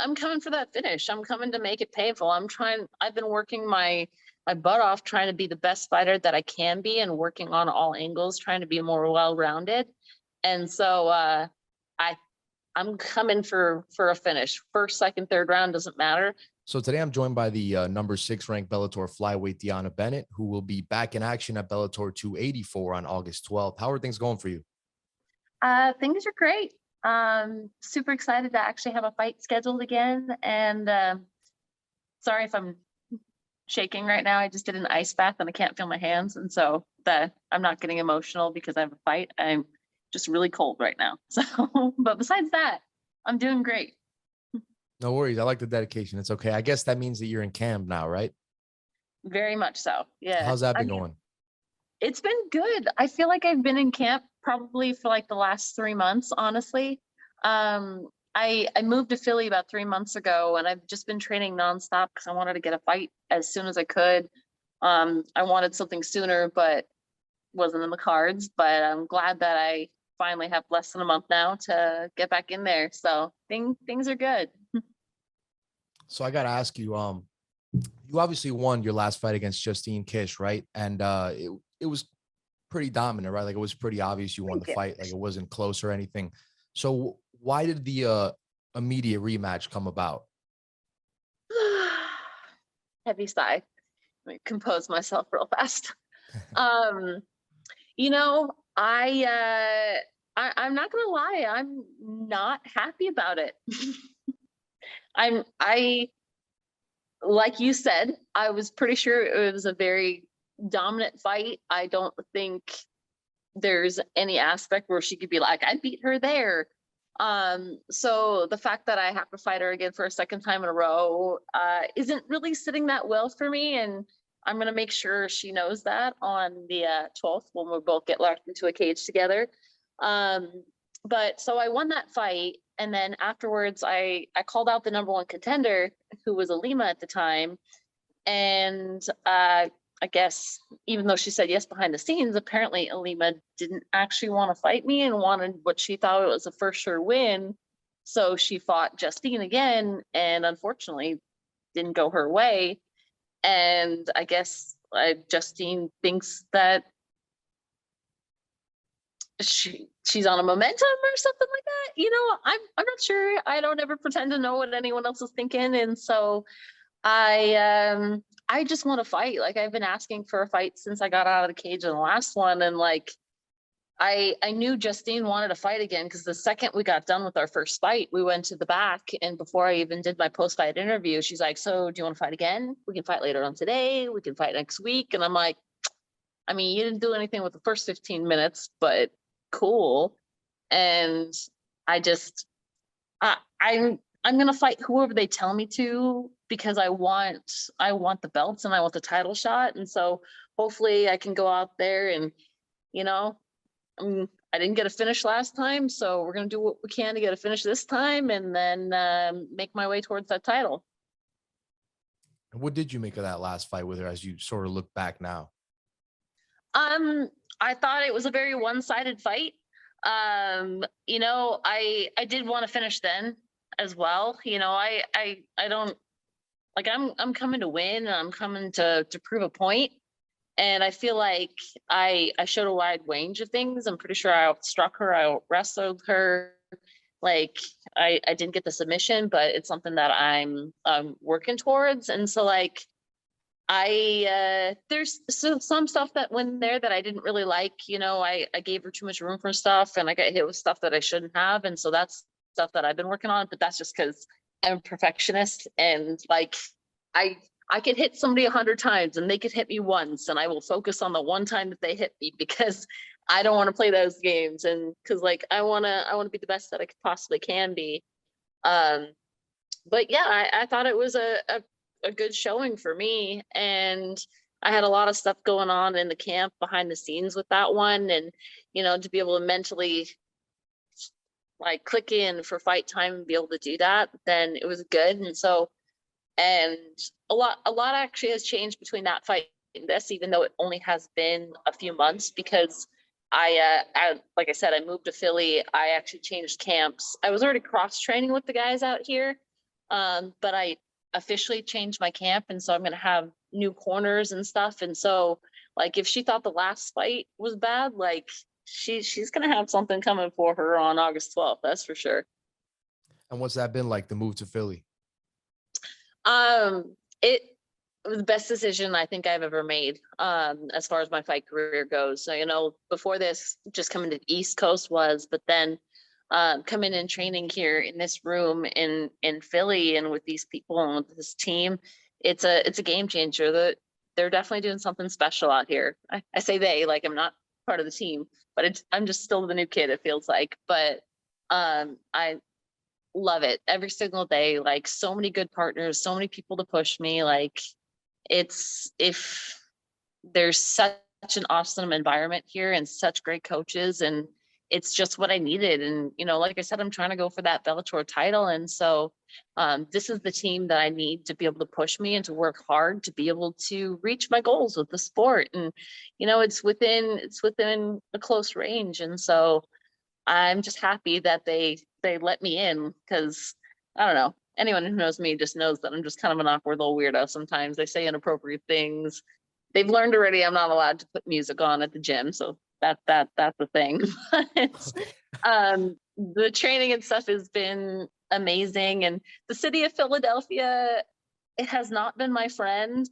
I'm coming for that finish. I'm coming to make it painful. I've been working my butt off trying to be the best fighter that I can be and working on all angles, trying to be more well-rounded. And so I'm coming for a finish. First, second, third round, doesn't matter. So today I'm joined by the number 6 ranked Bellator Flyweight DeAnna Bennett, who will be back in action at Bellator 284 on August 12th. How are things going for you? Things are great. Super excited to actually have a fight scheduled again. And sorry if I'm shaking right now. I just did an ice bath and I can't feel my hands. And so I'm not getting emotional because I have a fight. I'm just really cold right now. So, but besides that, I'm doing great. No worries. I like the dedication. It's okay. I guess that means that you're in camp now, right? Very much so. Yeah. How's that been going? It's been good. I feel like I've been in camp probably for like the last 3 months, honestly. I moved to Philly about 3 months ago, and I've just been training nonstop because I wanted to get a fight as soon as I could. I wanted something sooner, but wasn't in the cards. But I'm glad that I finally have less than a month now to get back in there. So things are good. So I got to ask you, you obviously won your last fight against Justine Kish, right? And it was pretty dominant, right? Like it was pretty obvious you won the fight. Like it wasn't close or anything. So why did the immediate rematch come about? Heavy sigh. Let me compose myself real fast. I'm not gonna lie, I'm not happy about it. I like you said, I was pretty sure it was a very dominant fight. I don't think there's any aspect where she could be like, I beat her there. So the fact that I have to fight her again for a second time in a row isn't really sitting that well for me. And I'm going to make sure she knows that on the 12th when we both get locked into a cage together. But so I won that fight. And then afterwards, I called out the number 1 contender, who was Alima at the time. And I guess even though she said yes behind the scenes, apparently Alima didn't actually want to fight me and wanted what she thought was a for sure win. So she fought Justine again, and unfortunately didn't go her way. And I guess Justine thinks that she's on a momentum or something like that. I'm not sure. I don't ever pretend to know what anyone else is thinking. And so I just want to fight. Like I've been asking for a fight since I got out of the cage in the last one. And like, I knew Justine wanted to fight again because the second we got done with our first fight, we went to the back. And before I even did my post-fight interview, she's like, so do you want to fight again? We can fight later on today. We can fight next week. And I'm like, I mean, you didn't do anything with the first 15 minutes, but cool. And I'm going to fight whoever they tell me to, because I want the belts and I want the title shot. And so hopefully I can go out there and, I didn't get a finish last time. So we're going to do what we can to get a finish this time and then make my way towards that title. What did you make of that last fight with her as you sort of look back now? I thought it was a very one-sided fight. I did want to finish then as well. I don't like, I'm coming to win and I'm coming to prove a point. And I feel like I showed a wide range of things. I'm pretty sure I outstruck her. I out wrestled her. Like I didn't get the submission, but it's something that I'm working towards. And so like, there's some stuff that went there that I didn't really like. I gave her too much room for stuff and I got hit with stuff that I shouldn't have. And so that's stuff that I've been working on, but that's just because I'm a perfectionist and like, I could hit somebody 100 times and they could hit me once and I will focus on the one time that they hit me because I don't want to play those games. And cause like, I want to be the best that I could possibly can be. But yeah, I thought it was a good showing for me. And I had a lot of stuff going on in the camp behind the scenes with that one. And, to be able to mentally like click in for fight time and be able to do that, then it was good. And so, and a lot actually has changed between that fight and this, even though it only has been a few months, because I like I said, I moved to Philly. I actually changed camps. I was already cross training with the guys out here. But I officially changed my camp, and so I'm going to have new corners and stuff. And so, like, if she thought the last fight was bad, like she's going to have something coming for her on August 12th. That's for sure. And what's that been like, the move to Philly? It was the best decision I think I've ever made, as far as my fight career goes. So, you know, before this, just coming to the East Coast was, but then coming and training here in this room in Philly and with these people and with this team, it's a game changer. They're definitely doing something special out here. I say they, like I'm not part of the team, but I'm just still the new kid, it feels like. But I love it every single day. Like, so many good partners, so many people to push me. Like, it's if there's such an awesome environment here and such great coaches, and it's just what I needed. And, you know, like I said, I'm trying to go for that Bellator title. And so this is the team that I need to be able to push me and to work hard to be able to reach my goals with the sport. And, you know, it's within a close range. And so I'm just happy that they let me in, because I don't know. Anyone who knows me just knows that I'm just kind of an awkward little weirdo sometimes. I say inappropriate things. They've learned already I'm not allowed to put music on at the gym, so that's the thing. But Okay. the training and stuff has been amazing, and the city of Philadelphia, it has not been my friend,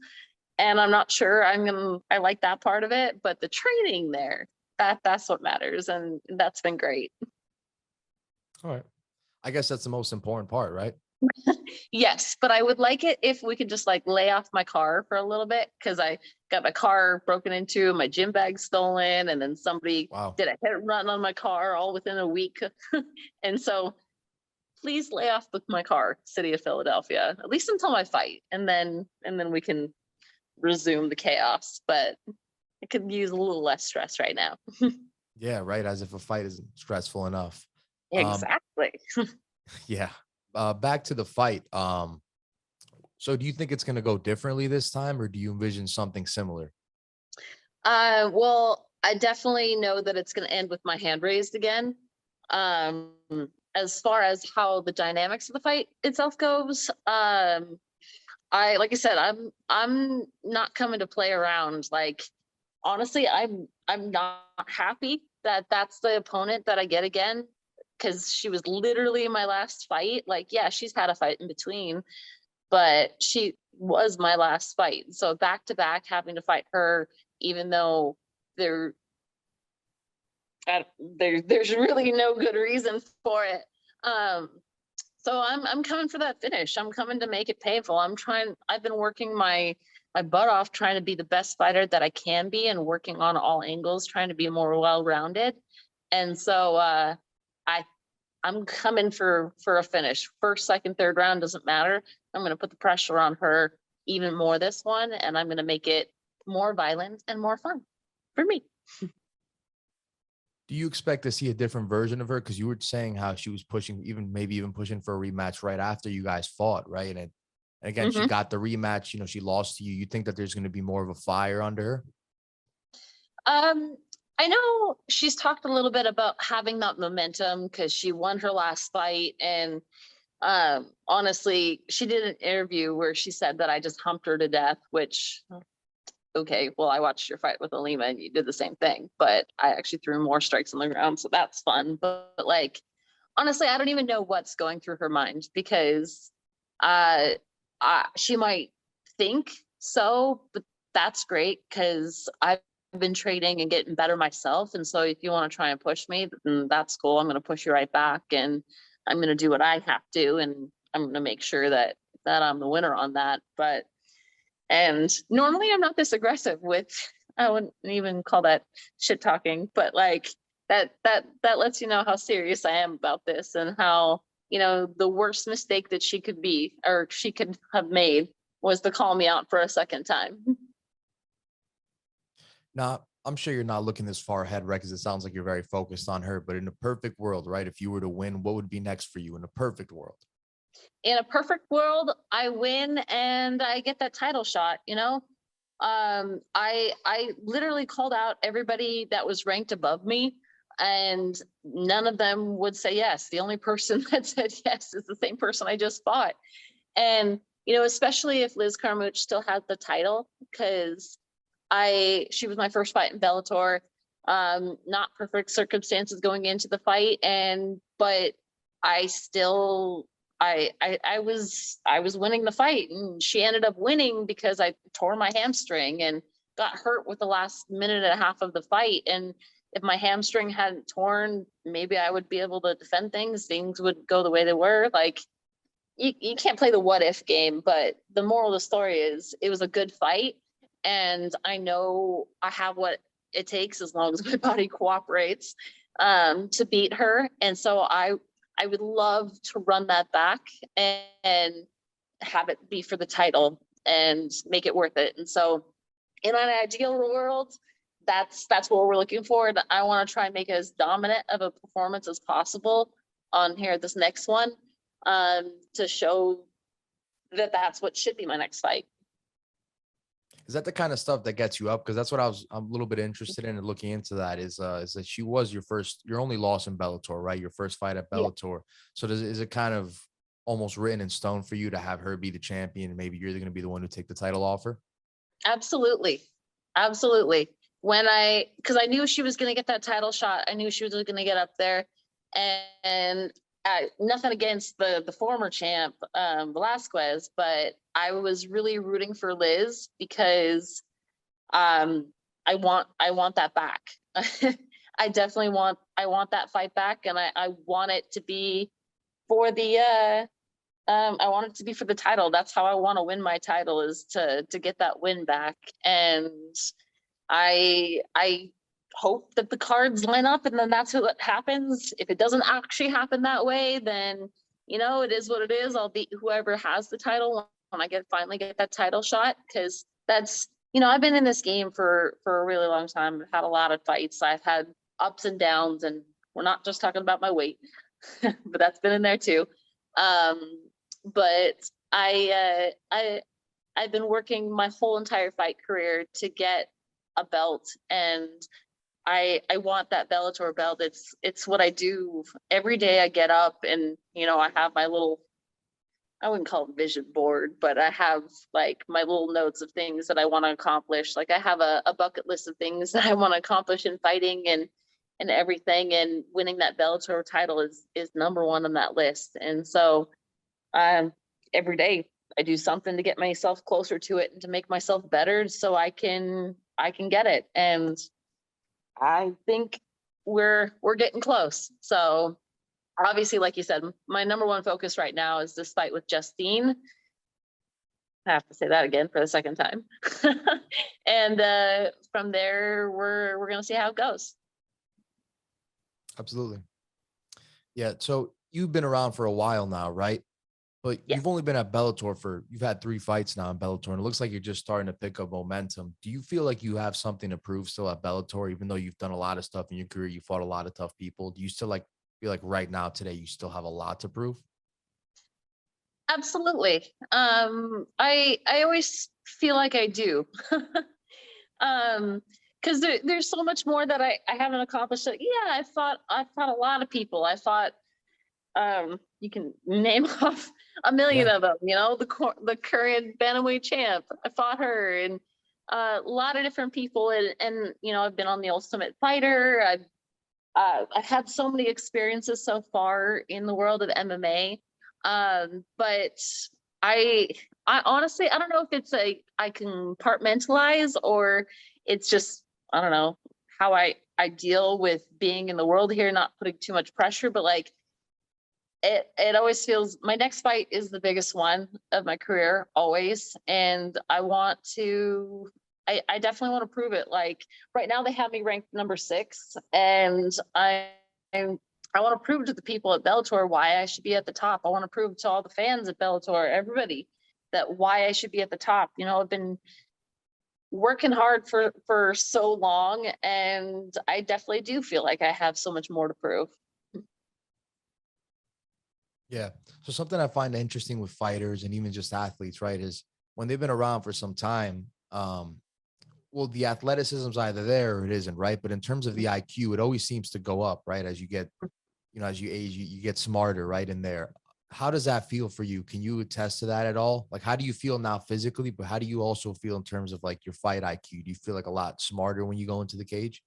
and I'm not sure I like that part of it, but the training there, that's what matters, and that's been great. All right. I guess that's the most important part, right? Yes, but I would like it if we could just like lay off my car for a little bit, because I got my car broken into, my gym bag stolen, and then somebody Wow. did a hit and run on my car all within a week. And so please lay off with my car, city of Philadelphia, at least until my fight. And then we can resume the chaos. But I could use a little less stress right now. Yeah, right. As if a fight isn't stressful enough. Um, Exactly. yeah. Back to the fight. So do you think it's gonna go differently this time, or do you envision something similar? Well, I definitely know that it's going to end with my hand raised again. Um, as far as how the dynamics of the fight itself goes, like I said, I'm not coming to play around. Like, honestly, I'm not happy that that's the opponent that I get again, because she was literally my last fight. Like, yeah, she's had a fight in between, but she was my last fight. So back to back, having to fight her, even though there, there's really no good reason for it. Um, so I'm coming for that finish. I'm coming to make it painful. I've been working my butt off trying to be the best fighter that I can be, and working on all angles, trying to be more well-rounded. And so I I'm coming for a finish. First, second, third round doesn't matter. I'm going to put the pressure on her even more this one, and I'm going to make it more violent and more fun for me. Do you expect to see a different version of her? Because you were saying how she was pushing, maybe even pushing for a rematch right after you guys fought, right? And again, she Hmm. got the rematch. You know, she lost to you. You think that there's going to be more of a fire under her? Um, I know she's talked a little bit about having that momentum because she won her last fight, and honestly, she did an interview where she said that I just humped her to death, which, okay, well, I watched your fight with Alima and you did the same thing, but I actually threw more strikes on the ground, so that's fun. But like, honestly, I don't even know what's going through her mind, because uh, she might think so, but that's great because I've been training and getting better myself. And so if you want to try and push me, then that's cool. I'm going to push you right back, and I'm going to do what I have to, and I'm going to make sure that I'm the winner on that. But and normally I'm not this aggressive with, I wouldn't even call that shit talking, but like that lets you know how serious I am about this, and how, you know, the worst mistake that she could be, or she could have made, was to call me out for a second time. Now, I'm sure you're not looking this far ahead, right? Because it sounds like you're very focused on her. But in a perfect world, right? If you were to win, what would be next for you in a perfect world? In a perfect world, I win and I get that title shot, you know? I literally called out everybody that was ranked above me. and none of them would say yes. The only person that said yes is the same person I just fought. And, you know, especially if Liz Carmouche still had the title, because she was my first fight in Bellator. Not perfect circumstances going into the fight, but I still, I was winning the fight, and she ended up winning because I tore my hamstring and got hurt with the last minute and a half of the fight. And if my hamstring hadn't torn, maybe I would be able to defend things. Things would go the way they were. Like, you can't play the what if game, but the moral of the story is it was a good fight. And I know I have what it takes as long as my body cooperates to beat her. And so I would love to run that back and have it be for the title and make it worth it. And so in an ideal world, that's what we're looking for. And I want to try and make as dominant of a performance as possible on here, this next one, to show that that's what should be my next fight. Is that the kind of stuff that gets you up? Because that's what I'm a little bit interested in and looking into that is that she was your only loss in Bellator, right? Your first fight at Bellator. Yeah. So is it kind of almost written in stone for you to have her be the champion, and maybe you're going to be the one who take the title off her? Absolutely. Absolutely. Because I knew she was going to get that title shot. I knew she was going to get up there, and nothing against the former champ, Velasquez, but I was really rooting for Liz because I want that back. I definitely want that fight back, and I want it to be for the I want it to be for the title. That's how I want to win my title, is to get that win back. And I hope that the cards line up, and then that's what happens. If it doesn't actually happen that way, then, you know, it is what it is. I'll beat whoever has the title when I finally get that title shot, because that's, you know, I've been in this game for a really long time. I've had a lot of fights. I've had ups and downs, and we're not just talking about my weight, but that's been in there too. But I've been working my whole entire fight career to get a belt, and I want that Bellator belt. It's what I do every day. I get up and, you know, I have my little, I wouldn't call it vision board, but I have like my little notes of things that I want to accomplish. Like I have a bucket list of things that I want to accomplish in fighting and everything, and winning that Bellator title is number one on that list. And so every day I do something to get myself closer to it and to make myself better so I can get it. And I think we're getting close. So obviously, like you said, my number one focus right now is this fight with Justine. I have to say that again for the second time. And from there, we're going to see how it goes. Absolutely. Yeah. So you've been around for a while now, right? But you've only been at Bellator you've had 3 fights now in Bellator, and it looks like you're just starting to pick up momentum. Do you feel like you have something to prove still at Bellator, even though you've done a lot of stuff in your career, you fought a lot of tough people? Do you still feel like right now, today, you still have a lot to prove? Absolutely. I always feel like I do. Because there's so much more that I haven't accomplished. Yeah, I fought a lot of people. I fought, you can name off a million of them, you know, the current bantamweight champ. I fought her, and a lot of different people, and you know, I've been on the Ultimate Fighter. I've had so many experiences so far in the world of MMA. But I honestly, I don't know if it's I can compartmentalize, or it's just, I don't know how I deal with being in the world here, not putting too much pressure, but like it always feels my next fight is the biggest one of my career, always. And I definitely want to prove it. Like right now they have me ranked number 6, and I want to prove to the people at Bellator why I should be at the top. I want to prove to all the fans at Bellator, everybody, that why I should be at the top. You know, I've been working hard for so long, and I definitely do feel like I have so much more to prove. Yeah. So something I find interesting with fighters and even just athletes, right, is when they've been around for some time, well, the athleticism's either there or it isn't, right? But in terms of the IQ, it always seems to go up, right? As you get, as you age, you get smarter, right? In there. How does that feel for you? Can you attest to that at all? Like, how do you feel now physically, but how do you also feel in terms of like your fight IQ? Do you feel like a lot smarter when you go into the cage?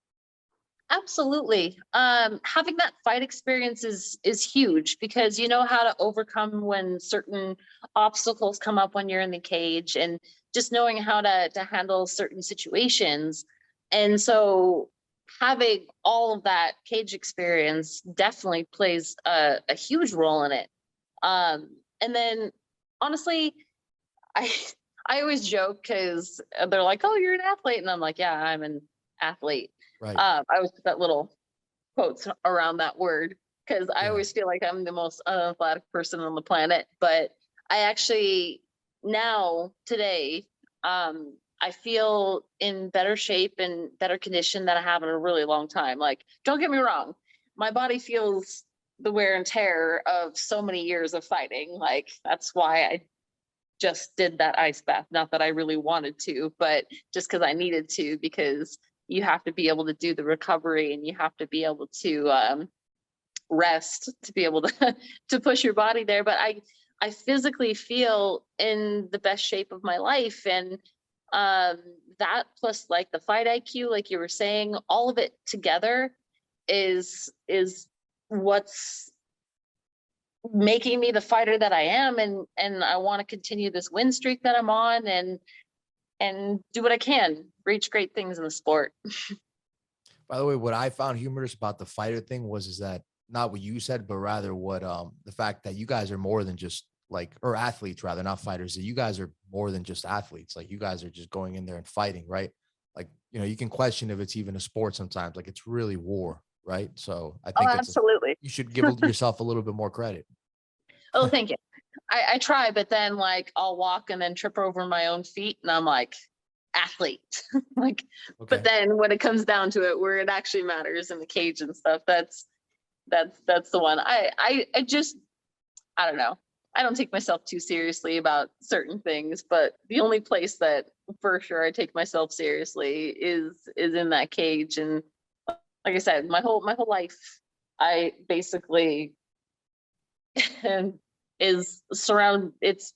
Absolutely. Having that fight experience is huge because you know how to overcome when certain obstacles come up when you're in the cage, and just knowing how to handle certain situations. And so having all of that cage experience definitely plays a huge role in it. And then honestly, I I always joke because they're like, "Oh, you're an athlete," and I'm like, "Yeah, I'm an athlete." Right. I always put that little quotes around that word because I Yeah. always feel like I'm the most unathletic person on the planet. But I actually now today, I feel in better shape and better condition than I have in a really long time. Like, don't get me wrong, my body feels the wear and tear of so many years of fighting. Like, that's why I just did that ice bath. Not that I really wanted to, but just because I needed to, because you have to be able to do the recovery and you have to be able to rest to be able to to push your body there. But I physically feel in the best shape of my life, and um, that plus like the fight IQ, like you were saying, all of it together is what's making me the fighter that I am, and I want to continue this win streak that I'm on, and do what I can, reach great things in the sport. By the way, what I found humorous about the fighter thing was is that not what you said, but rather what the fact that you guys are more than just like, or athletes rather, not fighters, that you guys are more than just athletes. Like you guys are just going in there and fighting, right? Like, you can question if it's even a sport sometimes. Like it's really war, right? So I Oh, think absolutely. you should give yourself a little bit more credit. Oh, thank you. I try, but then like I'll walk and then trip over my own feet, and I'm like, athlete. Like, but Okay. then when it comes down to it, where it actually matters in the cage and stuff, that's the one. I just I don't know. I don't take myself too seriously about certain things, but the only place that for sure I take myself seriously is in that cage. And like I said, my whole life, I basically is surround it's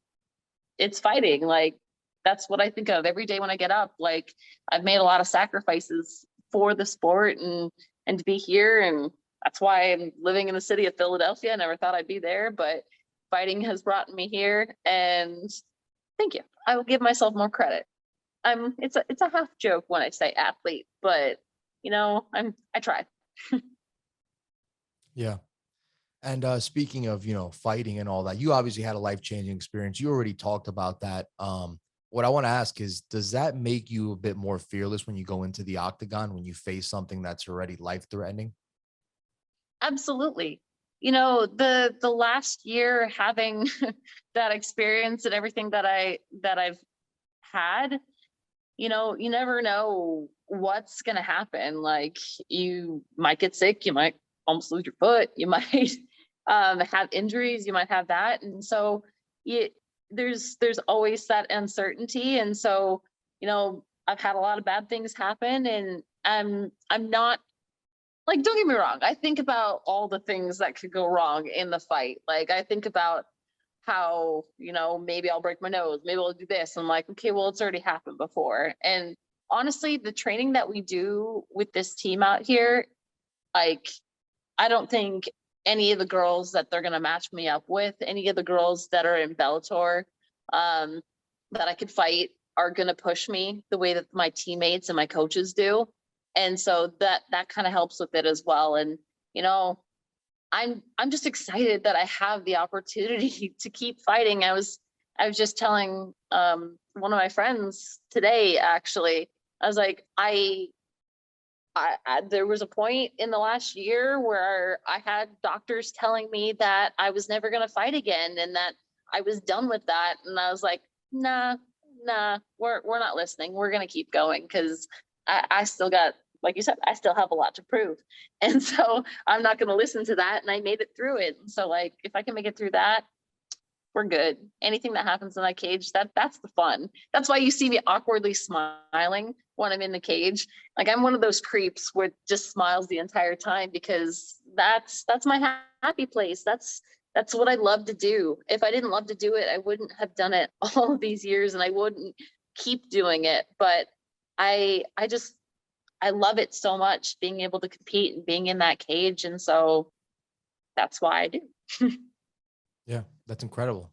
fighting. Like, that's what I think of every day when I get up. Like, I've made a lot of sacrifices for the sport and to be here, and that's why I'm living in the city of Philadelphia. I never thought I'd be there, but fighting has brought me here, and thank you. I will give myself more credit. It's a half joke when I say athlete, but I try. Yeah. And speaking of, fighting and all that, you obviously had a life-changing experience. You already talked about that. What I want to ask is, does that make you a bit more fearless when you go into the octagon, when you face something that's already life-threatening? Absolutely. The last year having that experience and everything that I've had, you never know what's going to happen. Like, you might get sick, you might almost lose your foot, you might have injuries, you might have that. And so you, there's always that uncertainty. And so, I've had a lot of bad things happen, and I'm not, like, don't get me wrong, I think about all the things that could go wrong in the fight. Like, I think about how, maybe I'll break my nose, maybe I'll do this. I'm like, okay, well, it's already happened before. And honestly, the training that we do with this team out here, like, I don't think any of the girls that they're going to match me up with, any of the girls that are in Bellator, um, that I could fight, are going to push me the way that my teammates and my coaches do. And so that kind of helps with it as well. And, you know, I'm just excited that I have the opportunity to keep fighting. I was just telling one of my friends today, actually. I was like, there was a point in the last year where I had doctors telling me that I was never going to fight again and that I was done with that. And I was like, nah, we're not listening. We're going to keep going because I still got, like you said, I still have a lot to prove. And so I'm not going to listen to that. And I made it through it. And so, like, if I can make it through that, we're good. Anything that happens in that cage, that's the fun. That's why you see me awkwardly smiling when I'm in the cage. Like I'm one of those creeps where just smiles the entire time because that's my happy place. That's what I love to do. If I didn't love to do it, I wouldn't have done it all of these years and I wouldn't keep doing it. But I just I love it so much being able to compete and being in that cage. And so that's why I do. Yeah, that's incredible.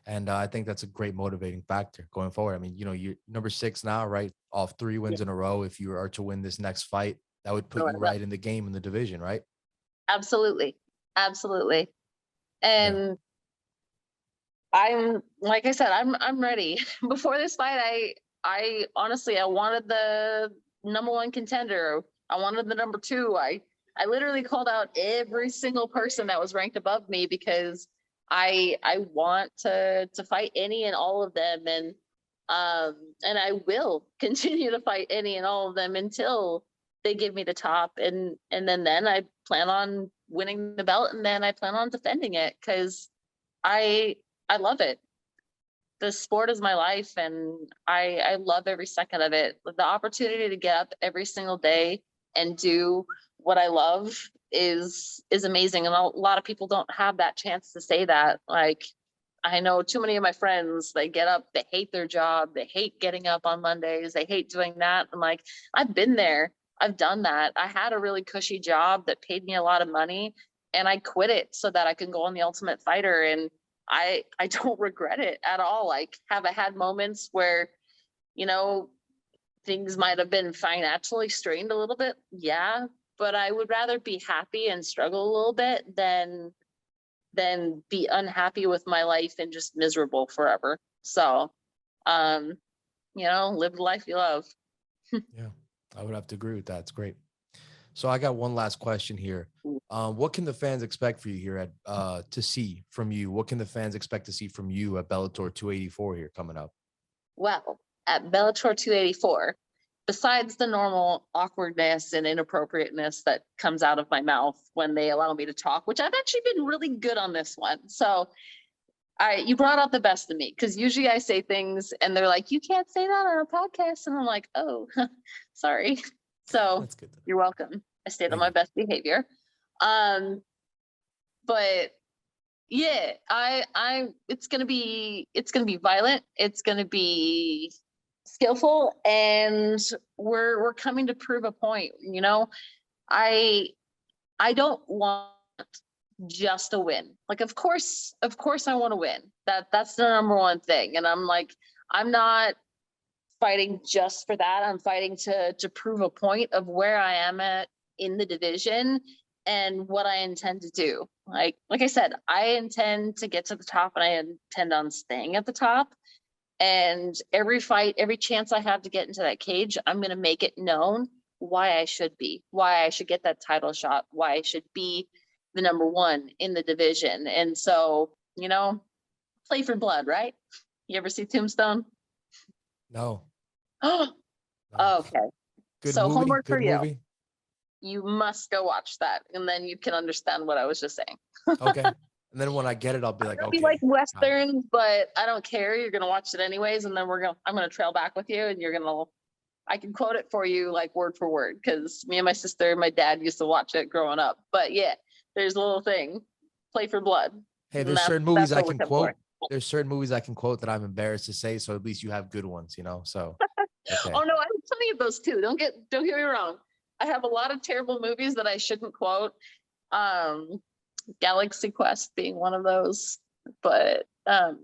And I think that's a great motivating factor going forward. I mean, you're number 6 now, right? Off 3 wins in a row. If you are to win this next fight, that would put you right in the game in the division, right? Absolutely. Absolutely. Yeah. And I'm, like I said, I'm ready. Before this fight, I honestly, I wanted the number 1 contender. I wanted the number 2. I literally called out every single person that was ranked above me because I want to fight any and all of them. And I will continue to fight any and all of them until they give me the top. And then I plan on winning the belt, and then I plan on defending it because I I love it. The sport is my life, and I love every second of it. The opportunity to get up every single day and do what I love is amazing. And a lot of people don't have that chance to say that. Like I know too many of my friends, they get up, they hate their job, they hate getting up on Mondays, they hate doing that. I'm like, I've been there, I've done that. I had a really cushy job that paid me a lot of money, and I quit it so that I can go on The Ultimate Fighter. And I don't regret it at all. Like, have I had moments where, you know, things might have been financially strained a little bit? Yeah, but I would rather be happy and struggle a little bit than be unhappy with my life and just miserable forever. So, um, live the life you love. Yeah, I would have to agree with that. It's great. So I got one last question here. What can the fans expect for you here to see from you? What can the fans expect to see from you at Bellator 284 here coming up? Well, at Bellator 284, besides the normal awkwardness and inappropriateness that comes out of my mouth when they allow me to talk, which I've actually been really good on this one. So you brought out the best of me, because usually I say things and they're like, you can't say that on a podcast. And I'm like, oh, sorry. So That's good. you're welcome. I stayed on Thank my you. best behavior. But yeah, it's gonna be violent. It's gonna be skillful, and we're coming to prove a point. I I don't want just a win. Like, of course I want to win. That's the number 1 thing. And I'm like, I'm not fighting just for that. I'm fighting to prove a point of where I am at in the division and what I intend to do. Like I said, I intend to get to the top, and I intend on staying at the top. And every fight, every chance I have to get into that cage, I'm going to make it known why I should be, why I should get that title shot, why I should be the number 1 in the division. And so, play for blood, right? You ever see Tombstone? No, Oh, no. okay. Good So movie. homework for Good you. movie. You must go watch that, and then you can understand what I was just saying. Okay. And then when I get it, I'll be like, Don't be like okay. Got it. Westerns, but I don't care. You're gonna watch it anyways, and then I'm gonna trail back with you, and I can quote it for you like word for word, because me and my sister and my dad used to watch it growing up. But yeah, there's a little thing, play for blood. Hey, And there's certain movies that's I what we're can coming for. quote. There's certain movies I can quote that I'm embarrassed to say. So at least you have good ones, So okay. Oh no, I have plenty of those too. Don't get me wrong. I have a lot of terrible movies that I shouldn't quote. Um, Galaxy Quest being one of those. But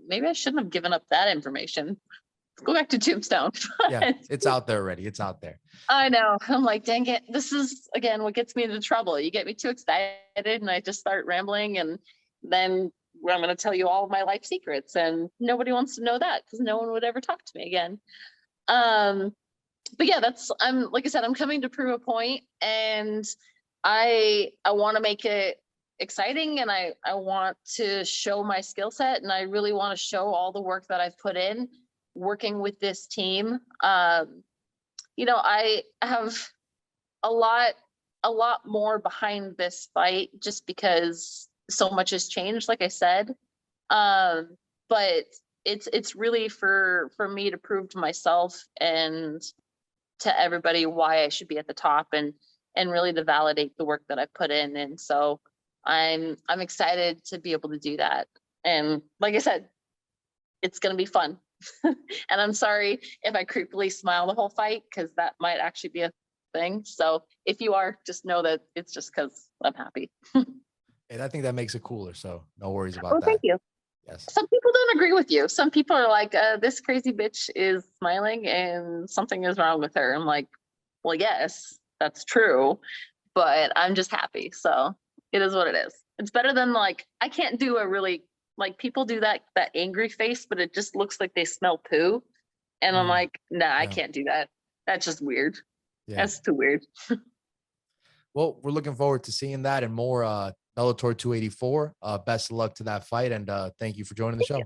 maybe I shouldn't have given up that information. Go back to Tombstone. Yeah, it's out there already. It's out there. I know. I'm like, dang it. This is, again, what gets me into trouble. You get me too excited and I just start rambling, and then I'm going to tell you all of my life secrets, and nobody wants to know that because no one would ever talk to me again. But yeah, like I said, I'm coming to prove a point, and I want to make it exciting, and I want to show my skill set, and I really want to show all the work that I've put in working with this team. I have a lot more behind this fight, just because so much has changed, like I said. But it's really for me to prove to myself and to everybody why I should be at the top, and really to validate the work that I put in. And so I'm excited to be able to do that. And like I said, it's going to be fun. And I'm sorry if I creepily smile the whole fight, because that might actually be a thing. So if you are, just know that it's just because I'm happy. And I think that makes it cooler. So no worries about Oh, that. thank you. Yes. Some people don't agree with you. Some people are like, this crazy bitch is smiling and something is wrong with her. I'm like, well, yes, that's true, but I'm just happy. So it is what it is. It's better than, like, I can't do a really, like, people do that angry face, but it just looks like they smell poo. And I'm like, nah, I Yeah. can't do that. That's just weird. Yeah. That's too weird. Well, we're looking forward to seeing that and more Bellator 284. Best of luck to that fight. And thank you for joining the show.